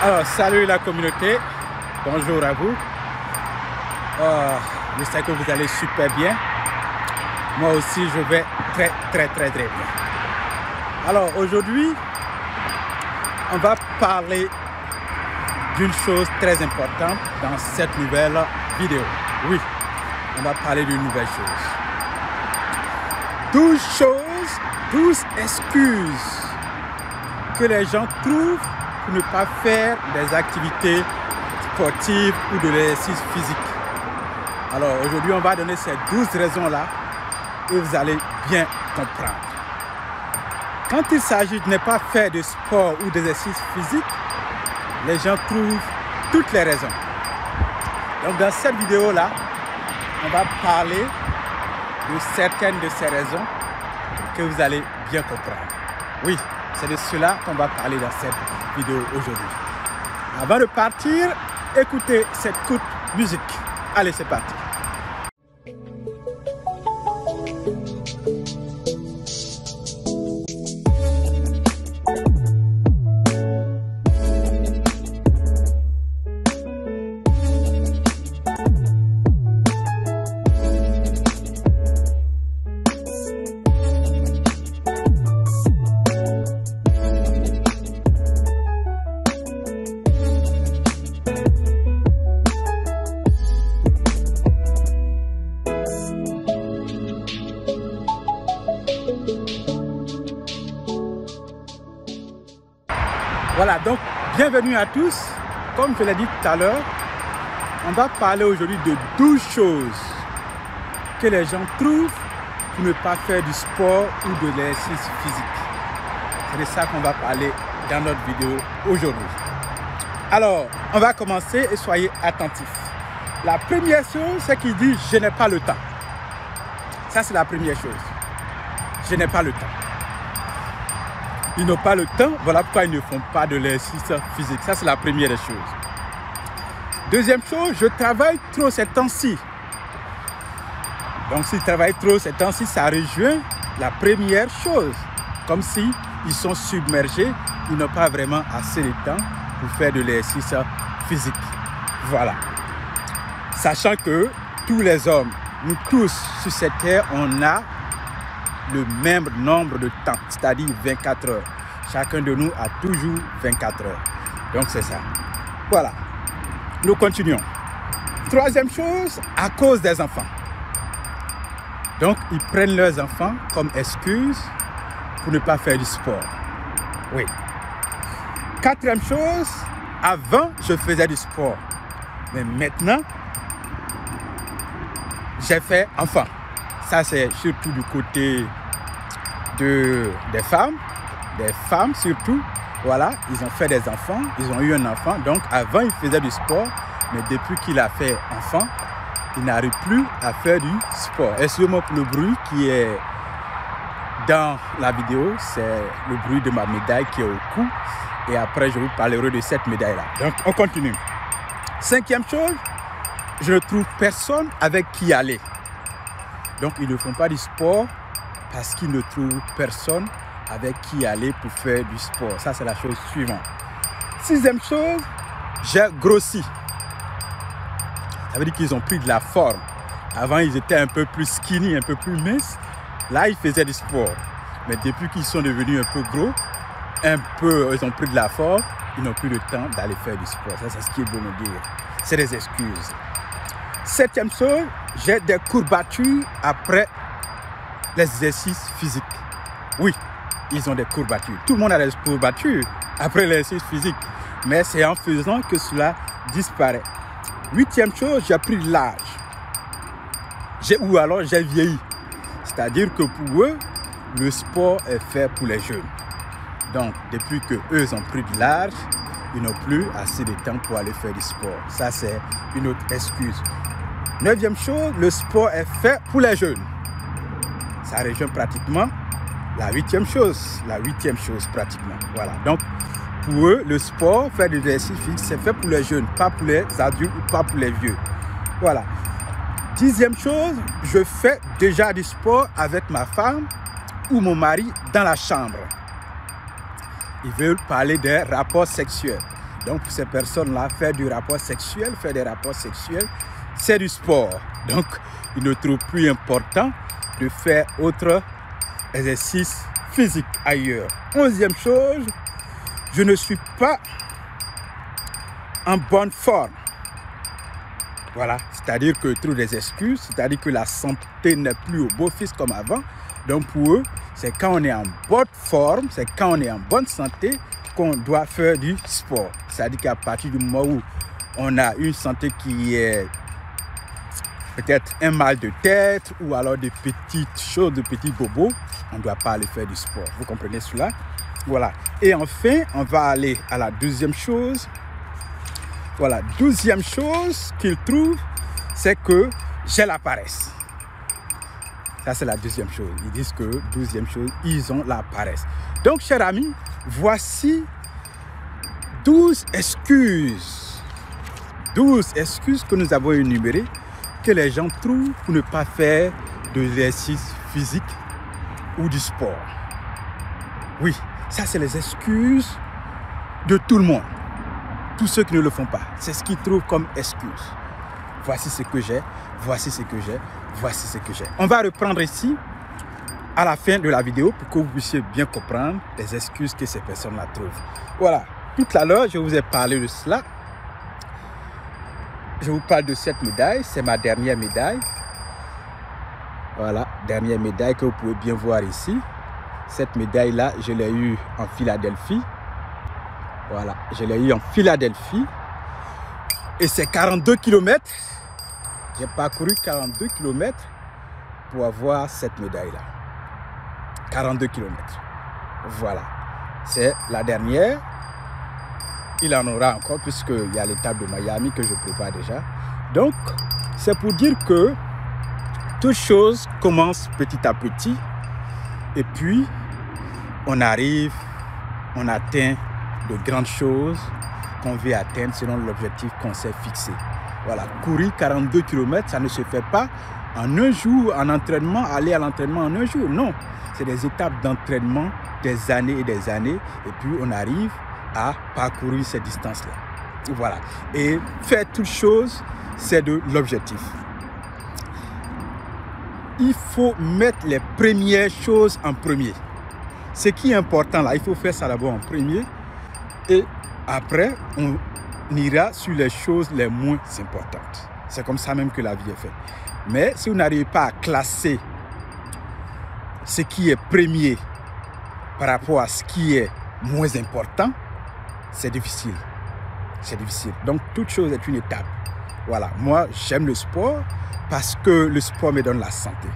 Alors, salut la communauté, bonjour à vous. J'espère que vous allez super bien. Moi aussi, je vais très bien. Alors, aujourd'hui, on va parler d'une chose très importante dans cette nouvelle vidéo. Oui, on va parler d'une nouvelle chose. 12 excuses que les gens trouvent pour ne pas faire des activités sportives ou de l'exercice physique. Alors aujourd'hui, on va donner ces 12 raisons-là et vous allez bien comprendre. Quand il s'agit de ne pas faire de sport ou d'exercice physique, les gens trouvent toutes les raisons. Donc dans cette vidéo-là, on va parler de certaines de ces raisons que vous allez bien comprendre. Oui, c'est de cela qu'on va parler dans cette vidéo aujourd'hui. Avant de partir, écoutez cette courte musique. Allez, c'est parti. Voilà, donc bienvenue à tous. Comme je l'ai dit tout à l'heure, on va parler aujourd'hui de 12 choses que les gens trouvent pour ne pas faire du sport ou de l'exercice physique. C'est de ça qu'on va parler dans notre vidéo aujourd'hui. Alors, on va commencer et soyez attentifs. La première chose, c'est qu'il dit « je n'ai pas le temps ». Ça, c'est la première chose. Je n'ai pas le temps. Ils n'ont pas le temps, voilà pourquoi ils ne font pas de l'exercice physique. Ça, c'est la première des choses. Deuxième chose, je travaille trop ces temps-ci. Donc, s'ils travaillent trop ces temps-ci, ça rejoint la première chose. Comme si ils sont submergés, ils n'ont pas vraiment assez de temps pour faire de l'exercice physique. Voilà. Sachant que tous les hommes, nous tous sur cette terre, on a le même nombre de temps, c'est-à-dire 24 heures. Chacun de nous a toujours 24 heures. Donc c'est ça. Voilà. Nous continuons. Troisième chose, à cause des enfants. Donc ils prennent leurs enfants comme excuse pour ne pas faire du sport. Oui. Quatrième chose, avant je faisais du sport. Mais maintenant, j'ai fait enfant. Ça c'est surtout du côté des femmes surtout, voilà, ils ont fait des enfants, ils ont eu un enfant, donc avant ils faisaient du sport, mais depuis qu'il a fait enfant, il n'arrive plus à faire du sport. Excusez-moi pour le bruit qui est dans la vidéo, c'est le bruit de ma médaille qui est au cou, et après je vous parlerai de cette médaille-là. Donc on continue. Cinquième chose, je ne trouve personne avec qui aller. Donc ils ne font pas du sport parce qu'ils ne trouvent personne avec qui aller pour faire du sport. Ça, c'est la chose suivante. Sixième chose, j'ai grossi. Ça veut dire qu'ils ont pris de la forme. Avant, ils étaient un peu plus skinny, un peu plus minces. Là, ils faisaient du sport. Mais depuis qu'ils sont devenus un peu gros, ils ont pris de la forme, ils n'ont plus le temps d'aller faire du sport. Ça, c'est ce qu'ils veulent me dire. C'est des excuses. Septième chose, j'ai des courbatures après les exercices physiques. Oui, ils ont des courbatures. Tout le monde a des courbatures après l'exercice physique. Mais c'est en faisant que cela disparaît. Huitième chose, j'ai pris de l'âge. Ou alors j'ai vieilli. C'est-à-dire que pour eux, le sport est fait pour les jeunes. Donc, depuis qu'eux ont pris de l'âge, ils n'ont plus assez de temps pour aller faire du sport. Ça, c'est une autre excuse. Neuvième chose, le sport est fait pour les jeunes. Ça rejoint pratiquement la huitième chose. La huitième chose pratiquement. Voilà. Donc, pour eux, le sport, faire de l'exercice physique, c'est fait pour les jeunes, pas pour les adultes ou pas pour les vieux. Voilà. Dixième chose, je fais déjà du sport avec ma femme ou mon mari dans la chambre. Ils veulent parler des rapports sexuels. Donc pour ces personnes-là, faire du rapport sexuel, faire des rapports sexuels, c'est du sport. Donc ils ne trouvent plus important de faire autre exercice physique ailleurs. 11e chose, je ne suis pas en bonne forme. Voilà, c'est-à-dire que trouvent des excuses, c'est-à-dire que la santé n'est plus au beau fixe comme avant. Donc pour eux, c'est quand on est en bonne forme, c'est quand on est en bonne santé qu'on doit faire du sport. C'est-à-dire qu'à partir du moment où on a une santé qui est peut-être un mal de tête ou alors des petites choses, de petits bobos, on ne doit pas aller faire du sport. Vous comprenez cela? Voilà. Et enfin, on va aller à la 12e chose. Voilà, 12e chose qu'ils trouvent, c'est que j'ai la paresse. Ça, c'est la 2e chose. Ils disent que 12e chose, ils ont la paresse. Donc, chers amis, voici 12 excuses. 12 excuses que nous avons énumérées que les gens trouvent pour ne pas faire de l'exercice physique ou du sport. Oui, ça, c'est les excuses de tout le monde. Tous ceux qui ne le font pas, c'est ce qu'ils trouvent comme excuse. Voici ce que j'ai, voici ce que j'ai, voici ce que j'ai. On va reprendre ici à la fin de la vidéo pour que vous puissiez bien comprendre les excuses que ces personnes-là trouvent. Voilà, tout à l'heure, je vous ai parlé de cela. Je vous parle de cette médaille, c'est ma dernière médaille. Voilà, dernière médaille que vous pouvez bien voir ici. Cette médaille-là, je l'ai eue en Philadelphie. Voilà, je l'ai eu en Philadelphie et c'est 42 km. J'ai parcouru 42 km pour avoir cette médaille-là. 42 km. Voilà, c'est la dernière. Il en aura encore puisqu'il y a l'étape de Miami que je prépare déjà. Donc, c'est pour dire que toute chose commence petit à petit et puis on arrive, on atteint de grandes choses qu'on veut atteindre selon l'objectif qu'on s'est fixé. Voilà, courir 42 km, ça ne se fait pas en un jour, en entraînement, aller à l'entraînement en un jour. Non, c'est des étapes d'entraînement, des années et des années, et puis on arrive à parcourir ces distances-là. Voilà, et faire toutes choses, c'est de l'objectif. Il faut mettre les premières choses en premier. Ce qui est important là, il faut faire ça d'abord en premier. Et après, on ira sur les choses les moins importantes. C'est comme ça même que la vie est faite. Mais si vous n'arrivez pas à classer ce qui est premier par rapport à ce qui est moins important, c'est difficile. C'est difficile. Donc, toute chose est une étape. Voilà. Moi, j'aime le sport parce que le sport me donne la santé.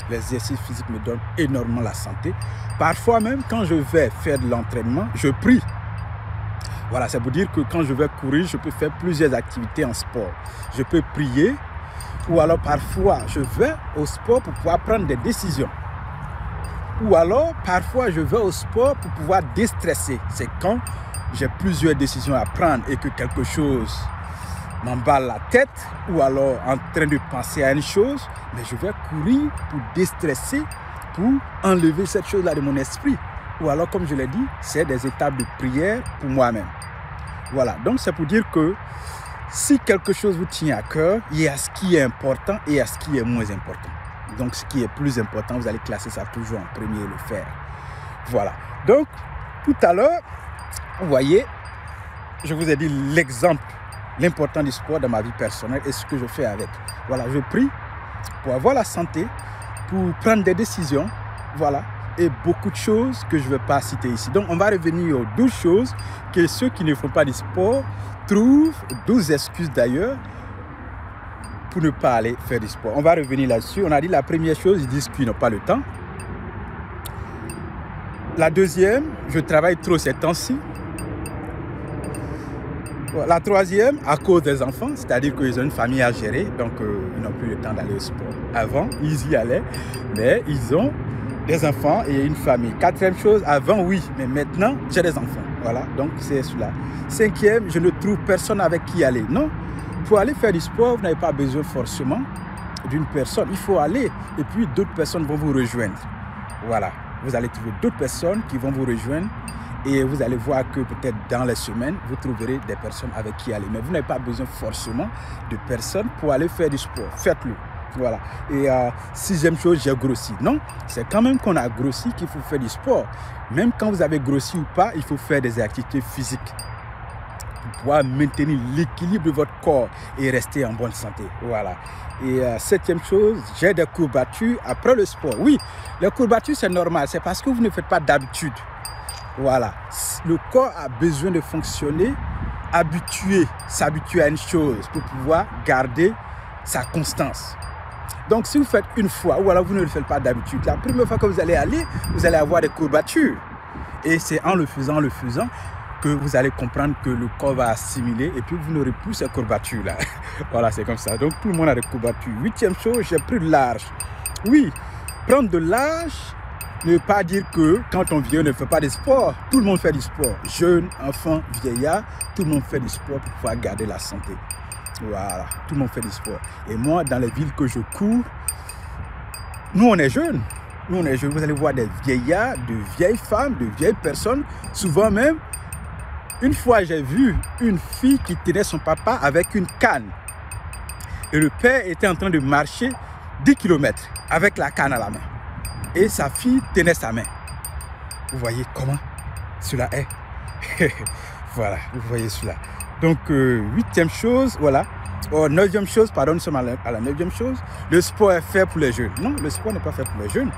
L'exercice physique me donne énormément la santé. Parfois même, quand je vais faire de l'entraînement, je prie. Voilà, ça veut dire que quand je vais courir, je peux faire plusieurs activités en sport. Je peux prier ou alors parfois je vais au sport pour pouvoir prendre des décisions. Ou alors parfois je vais au sport pour pouvoir déstresser. C'est quand j'ai plusieurs décisions à prendre et que quelque chose m'emballe la tête ou alors en train de penser à une chose, mais je vais courir pour déstresser, pour enlever cette chose-là de mon esprit. Ou alors, comme je l'ai dit, c'est des étapes de prière pour moi-même. Voilà, donc c'est pour dire que si quelque chose vous tient à cœur, il y a ce qui est important et il y a ce qui est moins important. Donc, ce qui est plus important, vous allez classer ça toujours en premier et le faire. Voilà, donc tout à l'heure, vous voyez, je vous ai dit l'exemple, l'important du sport dans ma vie personnelle et ce que je fais avec. Voilà, je prie pour avoir la santé, pour prendre des décisions, voilà, et beaucoup de choses que je ne vais pas citer ici. Donc, on va revenir aux 12 choses que ceux qui ne font pas du sport trouvent, 12 excuses d'ailleurs, pour ne pas aller faire du sport. On va revenir là-dessus. On a dit la première chose, ils disent qu'ils n'ont pas le temps. La deuxième, je travaille trop ces temps-ci. La troisième, à cause des enfants, c'est-à-dire qu'ils ont une famille à gérer, donc ils n'ont plus le temps d'aller au sport. Avant, ils y allaient, mais ils ont des enfants et une famille. Quatrième chose, avant, oui, mais maintenant, j'ai des enfants. Voilà, donc c'est cela. Cinquième, je ne trouve personne avec qui aller. Non, pour aller faire du sport, vous n'avez pas besoin forcément d'une personne. Il faut aller et puis d'autres personnes vont vous rejoindre. Voilà, vous allez trouver d'autres personnes qui vont vous rejoindre Et vous allez voir que peut-être dans les semaines, vous trouverez des personnes avec qui aller. Mais vous n'avez pas besoin forcément de personnes pour aller faire du sport. Faites-le. Voilà. Et sixième chose, j'ai grossi. Non, c'est quand même qu'on a grossi qu'il faut faire du sport. Même quand vous avez grossi ou pas, il faut faire des activités physiques pour pouvoir maintenir l'équilibre de votre corps et rester en bonne santé. Voilà. Et septième chose, j'ai des courbatures après le sport. Oui, les courbatures, c'est normal. C'est parce que vous ne faites pas d'habitude. Voilà. Le corps a besoin de fonctionner, s'habituer à une chose pour pouvoir garder sa constance. Donc, si vous faites une fois ou alors vous ne le faites pas d'habitude, la première fois que vous allez avoir des courbatures. Et c'est en le faisant que vous allez comprendre que le corps va assimiler et puis vous n'aurez plus ces courbatures-là. Voilà, c'est comme ça. Donc, tout le monde a des courbatures. Huitième chose, j'ai pris de l'âge. Oui, prendre de l'âge ne veut pas dire que quand on vieillit, on ne fait pas de sport. Tout le monde fait du sport. Jeunes, enfants, vieillards, tout le monde fait du sport pour pouvoir garder la santé. Voilà, tout le monde fait du sport. Et moi, dans les villes que je cours, nous, on est jeunes. Nous, on est jeunes. Vous allez voir des vieillards, de vieilles femmes, de vieilles personnes. Souvent même, une fois, j'ai vu une fille qui tenait son papa avec une canne. Et le père était en train de marcher 10 km avec la canne à la main. Et sa fille tenait sa main. Vous voyez comment cela est. Voilà, vous voyez cela. Donc, huitième chose, voilà. Neuvième chose, pardon, nous sommes à la neuvième chose. Le sport est fait pour les jeunes. Non, le sport n'est pas fait pour les jeunes.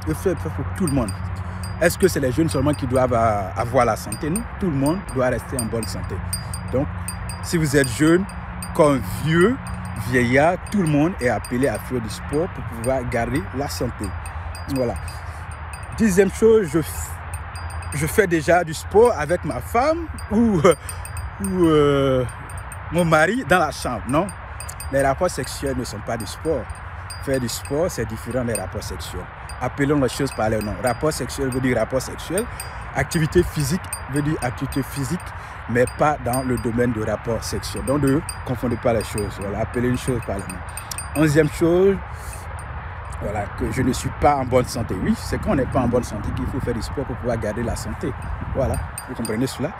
Le sport est fait pour tout le monde. Est-ce que c'est les jeunes seulement qui doivent avoir la santé? Non, tout le monde doit rester en bonne santé. Donc, si vous êtes jeune, comme vieux, vieillard, tout le monde est appelé à faire du sport pour pouvoir garder la santé. Voilà. Dixième chose, je fais déjà du sport avec ma femme ou mon mari dans la chambre. Non, les rapports sexuels ne sont pas du sport. Faire du sport, c'est différent des rapports sexuels. Appelons les choses par leur nom. Rapport sexuel veut dire rapport sexuel. Activité physique veut dire activité physique, mais pas dans le domaine de rapport sexuel. Donc, ne confondez pas les choses. Voilà, appelez une chose par le nom. Onzième chose, voilà, que je ne suis pas en bonne santé. Oui, c'est quand on n'est pas en bonne santé qu'il faut faire du sport pour pouvoir garder la santé. Voilà, vous comprenez cela?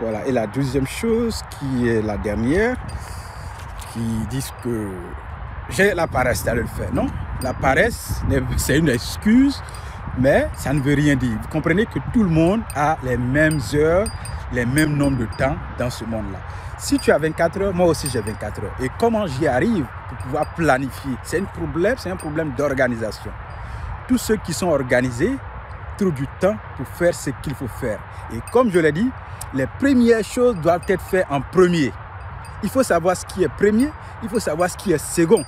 Voilà, et la deuxième chose, qui est la dernière, qui dit que j'ai la paresse d'aller le faire. Non, la paresse, c'est une excuse, mais ça ne veut rien dire. Vous comprenez que tout le monde a les mêmes heures, les mêmes nombres de temps dans ce monde-là. Si tu as 24 heures, moi aussi j'ai 24 heures. Et comment j'y arrive pour pouvoir planifier? C'est un problème d'organisation. Tous ceux qui sont organisés trouvent du temps pour faire ce qu'il faut faire. Et comme je l'ai dit, les premières choses doivent être faites en premier. Il faut savoir ce qui est premier, il faut savoir ce qui est second.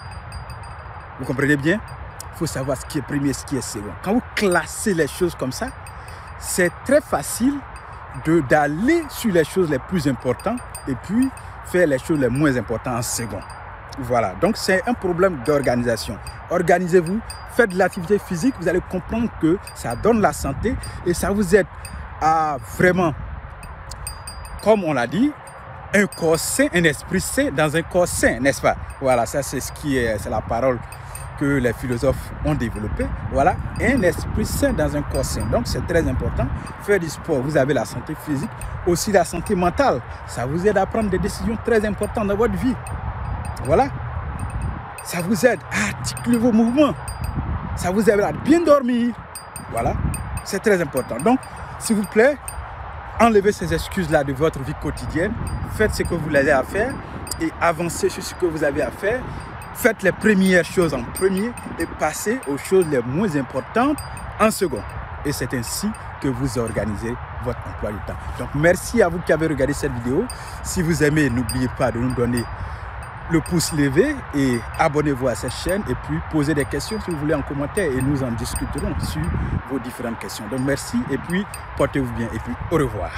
Vous comprenez bien? Il faut savoir ce qui est premier, ce qui est second. Quand vous classez les choses comme ça, c'est très facile d'aller sur les choses les plus importantes et puis faire les choses les moins importantes en second. Voilà, donc c'est un problème d'organisation. Organisez-vous, faites de l'activité physique, vous allez comprendre que ça donne la santé et ça vous aide à vraiment, comme on l'a dit, un corps sain, un esprit sain dans un corps sain, n'est-ce pas? Voilà, ça c'est c'est la parole que les philosophes ont développée. Voilà, un esprit sain dans un corps sain. Donc c'est très important. Faire du sport, vous avez la santé physique, aussi la santé mentale. Ça vous aide à prendre des décisions très importantes dans votre vie. Voilà, ça vous aide à articuler vos mouvements. Ça vous aide à bien dormir. Voilà, c'est très important. Donc, s'il vous plaît, enlevez ces excuses-là de votre vie quotidienne. Faites ce que vous avez à faire et avancez sur ce que vous avez à faire. Faites les premières choses en premier et passez aux choses les moins importantes en second. Et c'est ainsi que vous organisez votre emploi du temps. Donc, merci à vous qui avez regardé cette vidéo. Si vous aimez, n'oubliez pas de nous donner le pouce levé et abonnez-vous à cette chaîne et puis posez des questions si vous voulez en commentaire et nous en discuterons sur vos différentes questions. Donc, merci et puis portez-vous bien et puis au revoir.